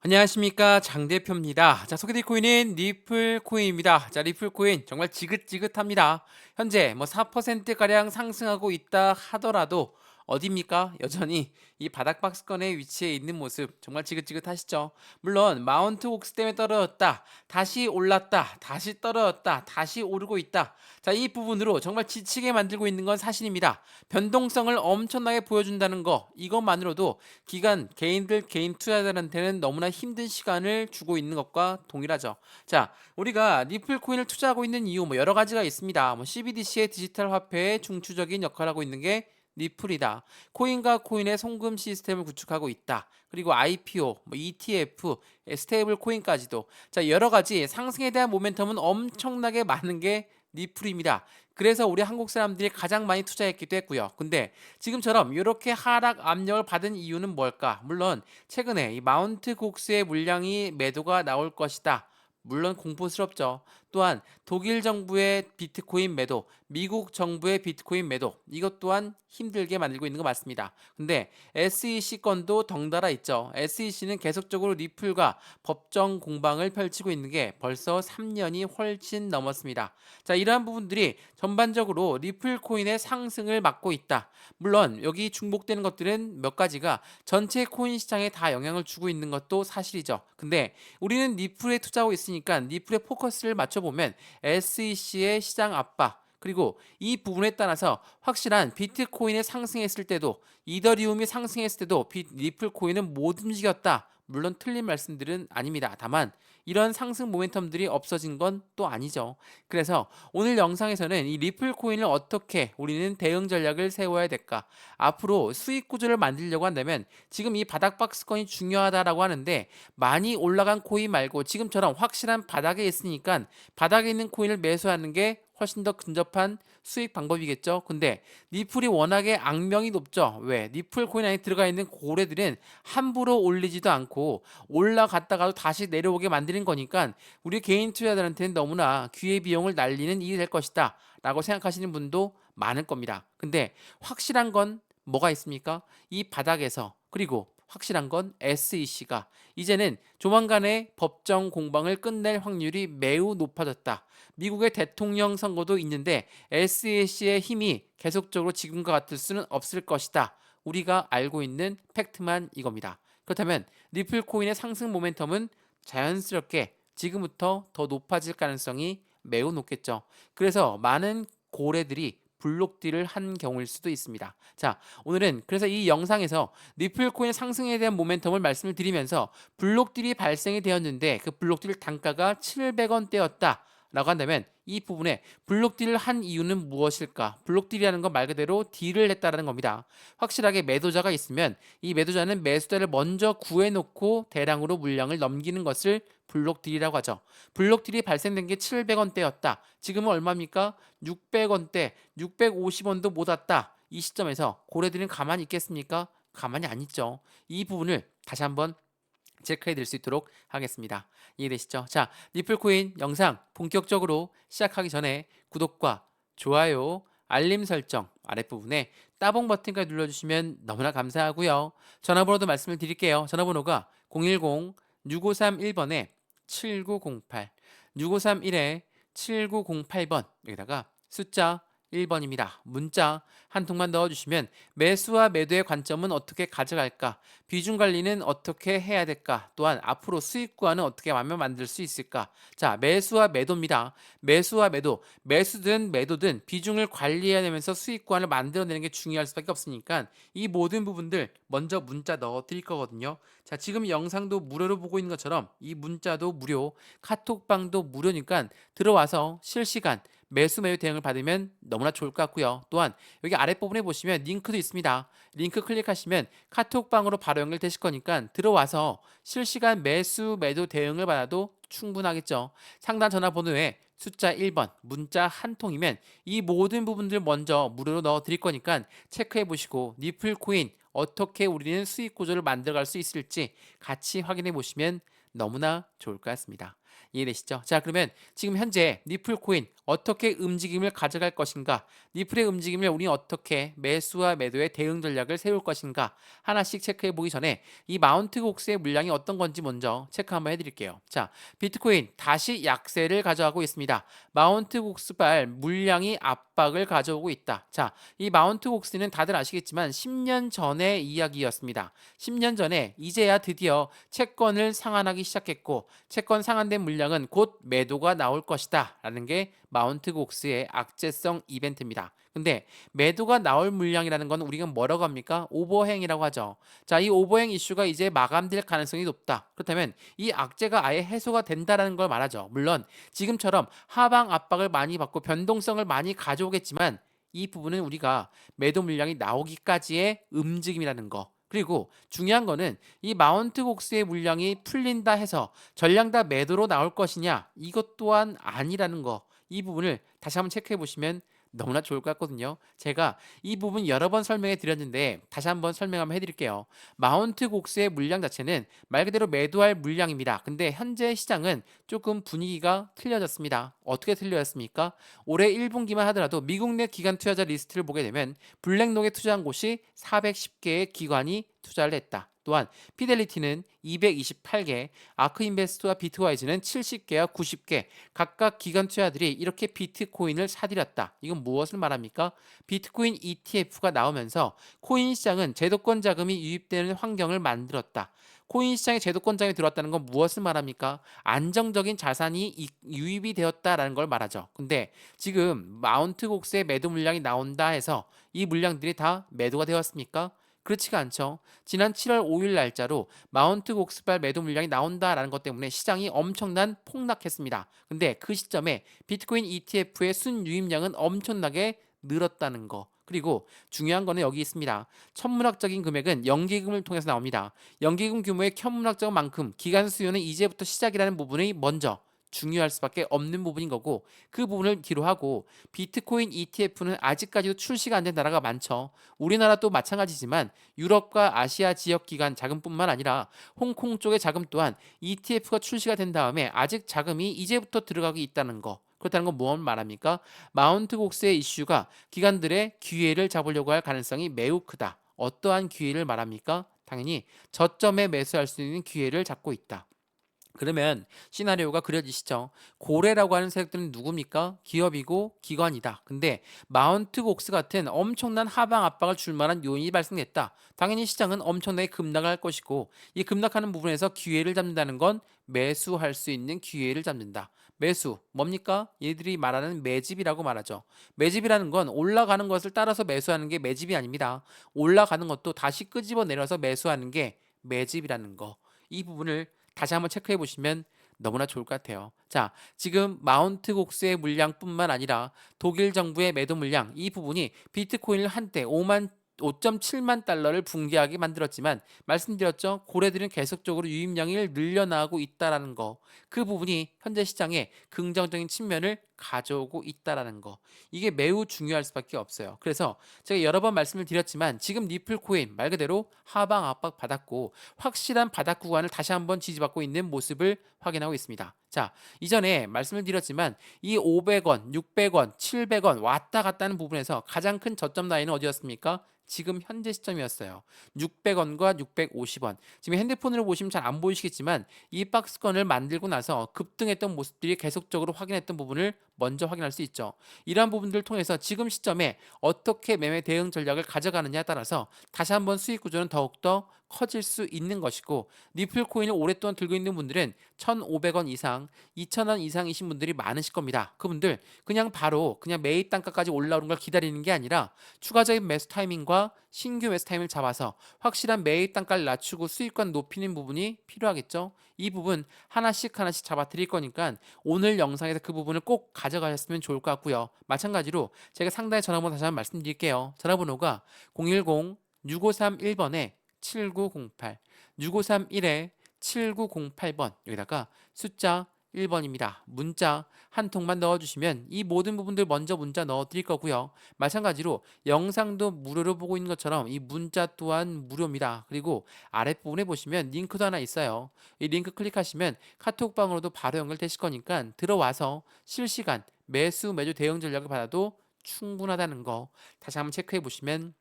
안녕하십니까, 장 대표입니다. 자, 소개될 코인은 리플 코인입니다. 자, 리플 코인 정말 지긋지긋합니다. 현재 뭐 4%가량 상승하고 있다 하더라도 어디입니까? 여전히 이 바닥 박스권에 위치해 있는 모습 정말 지긋지긋하시죠. 물론 마운트 옥스 때문에 떨어졌다, 다시 올랐다, 다시 떨어졌다, 다시 오르고 있다. 자, 이 부분으로 정말 지치게 만들고 있는 건 사실입니다. 변동성을 엄청나게 보여준다는 거, 이것만으로도 개인 투자자들한테는 너무나 힘든 시간을 주고 있는 것과 동일하죠. 자, 우리가 리플 코인을 투자하고 있는 이유 뭐 여러 가지가 있습니다. 뭐 CBDC의 디지털 화폐의 중추적인 역할을 하고 있는 게 리플이다. 코인과 코인의 송금 시스템을 구축하고 있다. 그리고 IPO, 뭐 ETF, 스테이블 코인까지도. 자, 여러 가지 상승에 대한 모멘텀은 엄청나게 많은 게 리플입니다. 그래서 우리 한국 사람들이 가장 많이 투자했기도 했고요. 근데 지금처럼 이렇게 하락 압력을 받은 이유는 뭘까? 물론 최근에 이 마운트 곡스의 물량이 매도가 나올 것이다. 물론 공포스럽죠. 또한 독일 정부의 비트코인 매도, 미국 정부의 비트코인 매도, 이것 또한 힘들게 만들고 있는 거 맞습니다. 근데 SEC 건도 덩달아 있죠. SEC는 계속적으로 리플과 법정 공방을 펼치고 있는 게 벌써 3년이 훨씬 넘었습니다. 자, 이러한 부분들이 전반적으로 리플 코인의 상승을 막고 있다. 물론 여기 중복되는 것들은 몇 가지가 전체 코인 시장에 다 영향을 주고 있는 것도 사실이죠. 근데 우리는 리플에 투자하고 있으니까 리플에 포커스를 맞춰보면 SEC의 시장 압박, 그리고 이 부분에 따라서 확실한 비트코인이 상승했을 때도, 이더리움이 상승했을 때도 리플 코인은 못 움직였다. 물론 틀린 말씀들은 아닙니다. 다만 이런 상승 모멘텀들이 없어진 건 또 아니죠. 그래서 오늘 영상에서는 이 리플 코인을 어떻게 우리는 대응 전략을 세워야 될까? 앞으로 수익 구조를 만들려고 한다면 지금 이 바닥 박스권이 중요하다라고 하는데, 많이 올라간 코인 말고 지금처럼 확실한 바닥에 있으니까 바닥에 있는 코인을 매수하는 게 훨씬 더 근접한 수익 방법이겠죠. 근데 리플이 워낙에 악명이 높죠. 왜? 리플 코인 안에 들어가 있는 고래들은 함부로 올리지도 않고 올라갔다가도 다시 내려오게 만드는 거니까 우리 개인 투자자들한테는 너무나 기회비용을 날리는 일이 될 것이다 라고 생각하시는 분도 많을 겁니다. 근데 확실한 건 뭐가 있습니까? 이 바닥에서, 그리고 확실한 건 SEC가 이제는 조만간에 법정 공방을 끝낼 확률이 매우 높아졌다. 미국의 대통령 선거도 있는데 SEC의 힘이 계속적으로 지금과 같을 수는 없을 것이다. 우리가 알고 있는 팩트만 이겁니다. 그렇다면 리플 코인의 상승 모멘텀은 자연스럽게 지금부터 더 높아질 가능성이 매우 높겠죠. 그래서 많은 고래들이 블록딜을 한 경우일 수도 있습니다. 자, 오늘은 그래서 이 영상에서 리플 코인 상승에 대한 모멘텀을 말씀을 드리면서 블록딜이 발생이 되었는데 그 블록딜 단가가 700원대였다 라고 한다면 이 부분에 블록딜을 한 이유는 무엇일까? 블록딜이라는 건 말 그대로 딜을 했다라는 겁니다. 확실하게 매도자가 있으면 이 매도자는 매수자를 먼저 구해놓고 대량으로 물량을 넘기는 것을 블록딜이라고 하죠. 블록딜이 발생된 게 700원대였다. 지금은 얼마입니까? 600원대, 650원도 못 왔다. 이 시점에서 고래들은 가만히 있겠습니까? 가만히 안 있죠. 이 부분을 다시 한번 체크해 드릴 수 있도록 하겠습니다. 이해되시죠? 자, 리플코인 영상 본격적으로 시작하기 전에 구독과 좋아요, 알림 설정 아랫부분에 따봉 버튼까지 눌러주시면 너무나 감사하고요. 전화번호도 말씀을 드릴게요. 전화번호가 010-6531번에 7908, 6531에 7908번, 여기다가 숫자 1번입니다. 문자 한 통만 넣어주시면 매수와 매도의 관점은 어떻게 가져갈까? 비중 관리는 어떻게 해야 될까? 또한 앞으로 수익 구간은 어떻게 하면 만들 수 있을까? 자, 매수와 매도입니다. 매수와 매도, 매수든 매도든 비중을 관리해야 되면서 수익 구간을 만들어내는 게 중요할 수밖에 없으니까 이 모든 부분들 먼저 문자 넣어 드릴 거거든요. 자, 지금 영상도 무료로 보고 있는 것처럼 이 문자도 무료, 카톡방도 무료니까 들어와서 실시간 매수 매도 대응을 받으면 너무나 좋을 것 같고요. 또한 여기 아랫부분에 보시면 링크도 있습니다. 링크 클릭하시면 카톡방으로 바로 연결되실 거니까 들어와서 실시간 매수 매도 대응을 받아도 충분하겠죠. 상단 전화번호에 숫자 1번 문자 한 통이면 이 모든 부분들 먼저 무료로 넣어 드릴 거니까 체크해 보시고 리플 코인 어떻게 우리는 수익 구조를 만들어갈 수 있을지 같이 확인해 보시면 너무나 좋을 것 같습니다. 이해되시죠? 자, 그러면 지금 현재 니플 코인 어떻게 움직임을 가져갈 것인가? 니플의 움직임을 우리 어떻게 매수와 매도의 대응 전략을 세울 것인가? 하나씩 체크해 보기 전에 이 마운트 곡스의 물량이 어떤 건지 먼저 체크 한번 해드릴게요. 자, 비트코인 다시 약세를 가져가고 있습니다. 마운트 곡스발 물량이 압박을 가져오고 있다. 자, 이 마운트 곡스는 다들 아시겠지만 10년 전의 이야기였습니다. 10년 전에 이제야 드디어 채권을 상환하기 시작했고 채권 상환된 물량은 곧 매도가 나올 것이다 라는 게 마운트 곡스의 악재성 이벤트입니다. 근데 매도가 나올 물량이라는 건 우리가 뭐라고 합니까? 오버행이라고 하죠. 자, 이 오버행 이슈가 이제 마감될 가능성이 높다. 그렇다면 이 악재가 아예 해소가 된다라는 걸 말하죠. 물론 지금처럼 하방 압박을 많이 받고 변동성을 많이 가져오겠지만 이 부분은 우리가 매도 물량이 나오기까지의 움직임이라는 거. 그리고 중요한 거는 이 마운트 곡스의 물량이 풀린다 해서 전량 다 매도로 나올 것이냐 이것 또한 아니라는 거. 이 부분을 다시 한번 체크해 보시면 너무나 좋을 것 같거든요. 제가 이 부분 여러 번 설명해 드렸는데 다시 한번 설명 한번 해드릴게요. 마운트 곡스의 물량 자체는 말 그대로 매도할 물량입니다. 근데 현재 시장은 조금 분위기가 틀려졌습니다. 어떻게 틀려졌습니까? 올해 1분기만 하더라도 미국 내 기관 투자자 리스트를 보게 되면 블랙록에 투자한 곳이 410개의 기관이 투자를 했다. 또한 피델리티는 228개, 아크인베스트와 비트와이즈는 70개와 90개 각각 기관 투자들이 이렇게 비트코인을 사들였다. 이건 무엇을 말합니까? 비트코인 ETF가 나오면서 코인 시장은 제도권 자금이 유입되는 환경을 만들었다. 코인 시장에 제도권 자금이 들어왔다는 건 무엇을 말합니까? 안정적인 자산이 유입이 되었다라는 걸 말하죠. 근데 지금 마운트 곡스의 매도 물량이 나온다 해서 이 물량들이 다 매도가 되었습니까? 그렇지가 않죠. 지난 7월 5일 날짜로 마운트 곡스발 매도 물량이 나온다라는 것 때문에 시장이 엄청난 폭락했습니다. 근데 그 시점에 비트코인 ETF의 순유입량은 엄청나게 늘었다는 거. 그리고 중요한 거는 여기 있습니다. 천문학적인 금액은 연기금을 통해서 나옵니다. 연기금 규모의 천문학적 만큼 기간 수요는 이제부터 시작이라는 부분이 먼저 중요할 수밖에 없는 부분인 거고 그 부분을 뒤로 하고 비트코인 ETF는 아직까지도 출시가 안 된 나라가 많죠. 우리나라도 마찬가지지만 유럽과 아시아 지역 기관 자금뿐만 아니라 홍콩 쪽의 자금 또한 ETF가 출시가 된 다음에 아직 자금이 이제부터 들어가고 있다는 거. 그렇다는 건 무엇을 말합니까? 마운트 곡스의 이슈가 기관들의 기회를 잡으려고 할 가능성이 매우 크다. 어떠한 기회를 말합니까? 당연히 저점에 매수할 수 있는 기회를 잡고 있다. 그러면 시나리오가 그려지시죠. 고래라고 하는 세력들은 누굽니까? 기업이고 기관이다. 근데 마운트 곡스 같은 엄청난 하방 압박을 줄 만한 요인이 발생했다. 당연히 시장은 엄청나게 급락을 할 것이고 이 급락하는 부분에서 기회를 잡는다는 건 매수할 수 있는 기회를 잡는다. 매수 뭡니까? 얘들이 말하는 매집이라고 말하죠. 매집이라는 건 올라가는 것을 따라서 매수하는 게 매집이 아닙니다. 올라가는 것도 다시 끄집어 내려서 매수하는 게 매집이라는 거. 이 부분을 다시 한번 체크해 보시면 너무나 좋을 것 같아요. 자, 지금 마운트 곡스의 물량뿐만 아니라 독일 정부의 매도 물량 이 부분이 비트코인을 한때 5.7만 달러를 붕괴하게 만들었지만 말씀드렸죠. 고래들은 계속적으로 유입량을 늘려나가고 있다라는 거. 그 부분이 현재 시장에 긍정적인 측면을 가져오고 있다라는 거. 이게 매우 중요할 수밖에 없어요. 그래서 제가 여러 번 말씀을 드렸지만 지금 니플 코인 말 그대로 하방 압박 받았고 확실한 바닥 구간을 다시 한번 지지받고 있는 모습을 확인하고 있습니다. 자, 이전에 말씀을 드렸지만 이 500원, 600원, 700원 왔다 갔다 하는 부분에서 가장 큰 저점 라인은 어디였습니까? 지금 현재 시점이었어요. 600원과 650원. 지금 핸드폰으로 보시면 잘 안 보이시겠지만 이 박스권을 만들고 나서 급등했던 모습들이 계속적으로 확인했던 부분을 먼저 확인할 수 있죠. 이러한 부분들을 통해서 지금 시점에 어떻게 매매 대응 전략을 가져가느냐에 따라서 다시 한번 수익 구조는 더욱더 커질 수 있는 것이고 니플 코인을 오랫동안 들고 있는 분들은 1,500원 이상, 2,000원 이상이신 분들이 많으실 겁니다. 그분들 그냥 바로 그냥 매입 단가까지 올라오는 걸 기다리는 게 아니라 추가적인 매수 타이밍과 신규 매수 타이밍을 잡아서 확실한 매입 단가를 낮추고 수익권 높이는 부분이 필요하겠죠. 이 부분 하나씩 잡아 드릴 거니까 오늘 영상에서 그 부분을 꼭 가져가셨으면 좋을 것 같고요. 마찬가지로 제가 상단에 전화번호 다시 한번 말씀드릴게요. 전화번호가 010-6531번에 7908, 6531에 7908번 여기다가 숫자 1번입니다. 문자 한 통만 넣어주시면 이 모든 부분들 먼저 문자 넣어드릴 거고요. 마찬가지로 영상도 무료로 보고 있는 것처럼 이 문자 또한 무료입니다. 그리고 아랫부분에 보시면 링크도 하나 있어요. 이 링크 클릭하시면 카톡방으로도 바로 연결되실 거니까 들어와서 실시간 매주 대응 전략을 받아도 충분하다는 거 다시 한번 체크해 보시면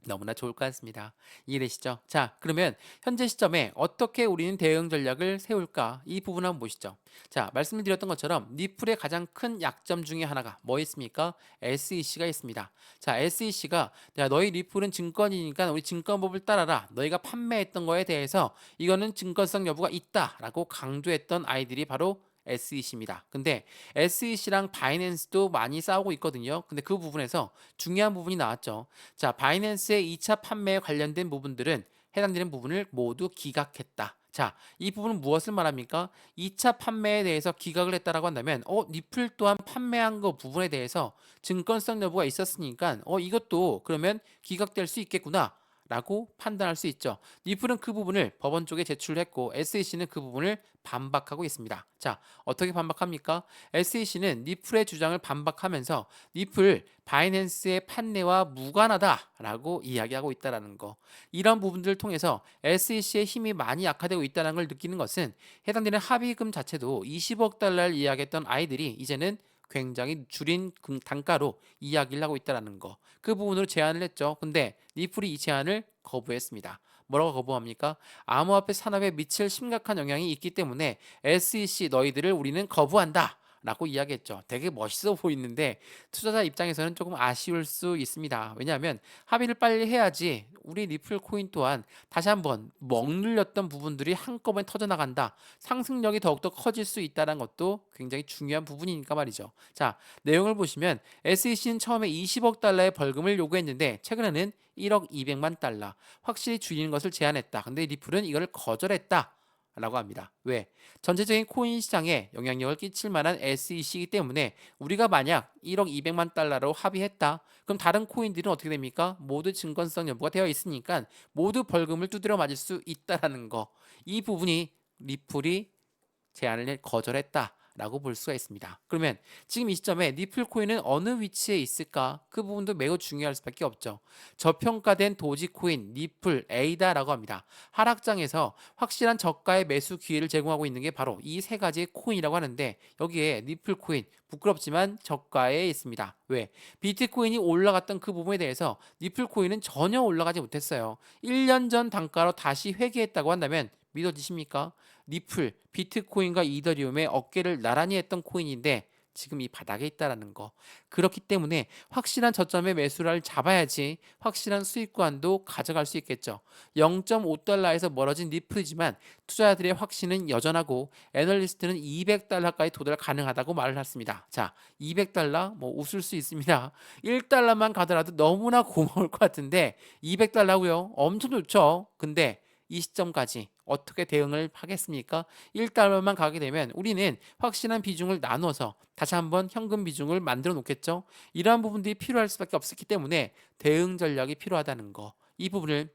너무나 좋을 것 같습니다. 이해되시죠? 자, 그러면 현재 시점에 어떻게 우리는 대응 전략을 세울까? 이 부분 한번 보시죠. 자, 말씀을 드렸던 것처럼 리플의 가장 큰 약점 중에 하나가 뭐 있습니까? SEC가 있습니다. 자, SEC가 너희 리플은 증권이니까 우리 증권법을 따라라. 너희가 판매했던 거에 대해서 이거는 증권성 여부가 있다라고 강조했던 아이들이 바로 SEC입니다. 근데 SEC랑 바이낸스도 많이 싸우고 있거든요. 근데 그 부분에서 중요한 부분이 나왔죠. 자, 바이낸스의 2차 판매에 관련된 부분들은 해당되는 부분을 모두 기각했다. 자, 이 부분은 무엇을 말합니까? 2차 판매에 대해서 기각을 했다라고 한다면 리플 또한 판매한 거 부분에 대해서 증권성 여부가 있었으니까 이것도 그러면 기각될 수 있겠구나. 라고 판단할 수 있죠. 리플은 그 부분을 법원 쪽에 제출했고 SEC는 그 부분을 반박하고 있습니다. 자, 어떻게 반박합니까? SEC는 리플의 주장을 반박하면서 리플 바이낸스의 판례와 무관하다라고 이야기하고 있다는 거. 이런 부분들을 통해서 SEC의 힘이 많이 약화되고 있다는 걸 느끼는 것은 해당되는 합의금 자체도 20억 달러를 이야기했던 아이들이 이제는 굉장히 줄인 단가로 이야기를 하고 있다는 거. 그 부분으로 제안을 했죠. 근데 리플이 이 제안을 거부했습니다. 뭐라고 거부합니까? 암호화폐 산업에 미칠 심각한 영향이 있기 때문에 SEC 너희들을 우리는 거부한다. 라고 이야기했죠. 되게 멋있어 보이는데 투자자 입장에서는 조금 아쉬울 수 있습니다. 왜냐하면 합의를 빨리 해야지 우리 리플 코인 또한 다시 한번 먹눌렸던 부분들이 한꺼번에 터져나간다. 상승력이 더욱더 커질 수 있다는 것도 굉장히 중요한 부분이니까 말이죠. 자, 내용을 보시면 SEC는 처음에 20억 달러의 벌금을 요구했는데 최근에는 1억 200만 달러 확실히 줄이는 것을 제안했다. 근데 리플은 이걸 거절했다. 라고 합니다. 왜? 전체적인 코인 시장에 영향력을 끼칠 만한 SEC이기 때문에 우리가 만약 1억 200만 달러로 합의했다. 그럼 다른 코인들은 어떻게 됩니까? 모두 증권성 여부가 되어 있으니까 모두 벌금을 두드려 맞을 수 있다라는 거. 이 부분이 리플이 제안을 거절했다. 라고 볼 수가 있습니다. 그러면 지금 이 시점에 리플 코인은 어느 위치에 있을까? 그 부분도 매우 중요할 수밖에 없죠. 저평가된 도지코인, 리플, 에이다라고 합니다. 하락장에서 확실한 저가의 매수 기회를 제공하고 있는 게 바로 이 세 가지의 코인이라고 하는데 여기에 리플 코인 부끄럽지만 저가에 있습니다. 왜? 비트코인이 올라갔던 그 부분에 대해서 리플 코인은 전혀 올라가지 못했어요. 1년 전 단가로 다시 회귀했다고 한다면 믿어지십니까? 리플, 비트코인과 이더리움의 어깨를 나란히 했던 코인인데 지금 이 바닥에 있다라는 거. 그렇기 때문에 확실한 저점의 매수를 잡아야지 확실한 수익관도 가져갈 수 있겠죠. 0.5달러에서 멀어진 리플이지만 투자자들의 확신은 여전하고 애널리스트는 200달러까지 도달 가능하다고 말을 했습니다. 자, 200달러 뭐 웃을 수 있습니다. 1달러만 가더라도 너무나 고마울 것 같은데 200달러고요. 엄청 좋죠. 근데 이 시점까지 어떻게 대응을 하겠습니까? 1달러만 가게 되면 우리는 확실한 비중을 나눠서 다시 한번 현금 비중을 만들어 놓겠죠. 이러한 부분들이 필요할 수밖에 없었기 때문에 대응 전략이 필요하다는 거. 이 부분을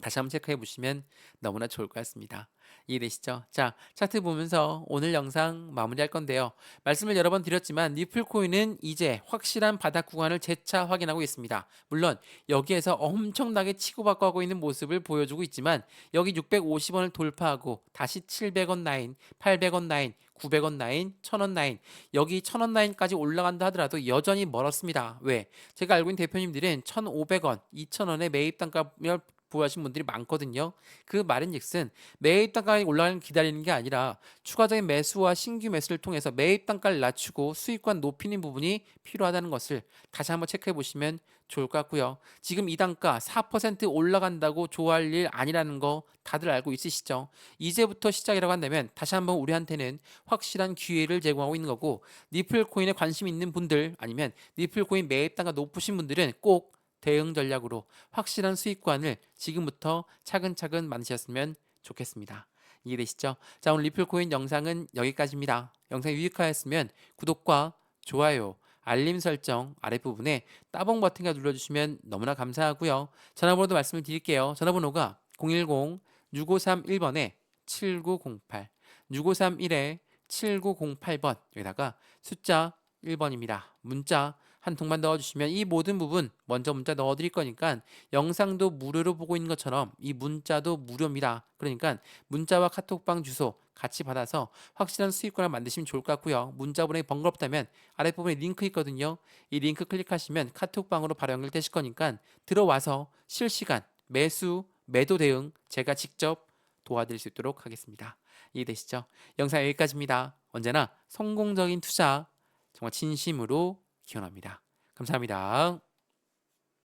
다시 한번 체크해 보시면 너무나 좋을 것 같습니다. 이해되시죠? 자, 차트 보면서 오늘 영상 마무리할 건데요. 말씀을 여러 번 드렸지만 리플 코인은 이제 확실한 바닥 구간을 재차 확인하고 있습니다. 물론 여기에서 엄청나게 치고받고 하고 있는 모습을 보여주고 있지만 여기 650원을 돌파하고 다시 700원 라인, 800원 라인, 900원 라인, 1000원 라인 여기 1000원 라인까지 올라간다 하더라도 여전히 멀었습니다. 왜? 제가 알고 있는 대표님들은 1500원, 2000원의 매입 단가를 부여하신 분들이 많거든요. 그 말인즉슨 매입 단가가 올라가는 기다리는 게 아니라 추가적인 매수와 신규 매수를 통해서 매입 단가를 낮추고 수익관 높이는 부분이 필요하다는 것을 다시 한번 체크해 보시면 좋을 것 같고요. 지금 이 단가 4% 올라간다고 좋아할 일 아니라는 거 다들 알고 있으시죠? 이제부터 시작이라고 한다면 다시 한번 우리한테는 확실한 기회를 제공하고 있는 거고 리플 코인에 관심 있는 분들 아니면 리플 코인 매입 단가 높으신 분들은 꼭 대응 전략으로 확실한 수익관을 지금부터 차근차근 만드셨으면 좋겠습니다. 이해되시죠? 자, 오늘 리플코인 영상은 여기까지입니다. 영상이 유익하였으면 구독과 좋아요, 알림 설정 아랫부분에 따봉 버튼을 눌러주시면 너무나 감사하고요. 전화번호도 말씀을 드릴게요. 전화번호가 010-6531번에 7908, 6531에 7908번 여기다가 숫자 1번입니다. 문자 한 통만 넣어주시면 이 모든 부분 먼저 문자 넣어드릴 거니까 영상도 무료로 보고 있는 것처럼 이 문자도 무료입니다. 그러니까 문자와 카톡방 주소 같이 받아서 확실한 수익권을 만드시면 좋을 것 같고요. 문자 보내기 번거롭다면 아랫부분에 링크 있거든요. 이 링크 클릭하시면 카톡방으로 바로 연결되실 거니까 들어와서 실시간 매수, 매도 대응 제가 직접 도와드릴 수 있도록 하겠습니다. 이해되시죠? 영상 여기까지입니다. 언제나 성공적인 투자 정말 진심으로 기원합니다. 감사합니다.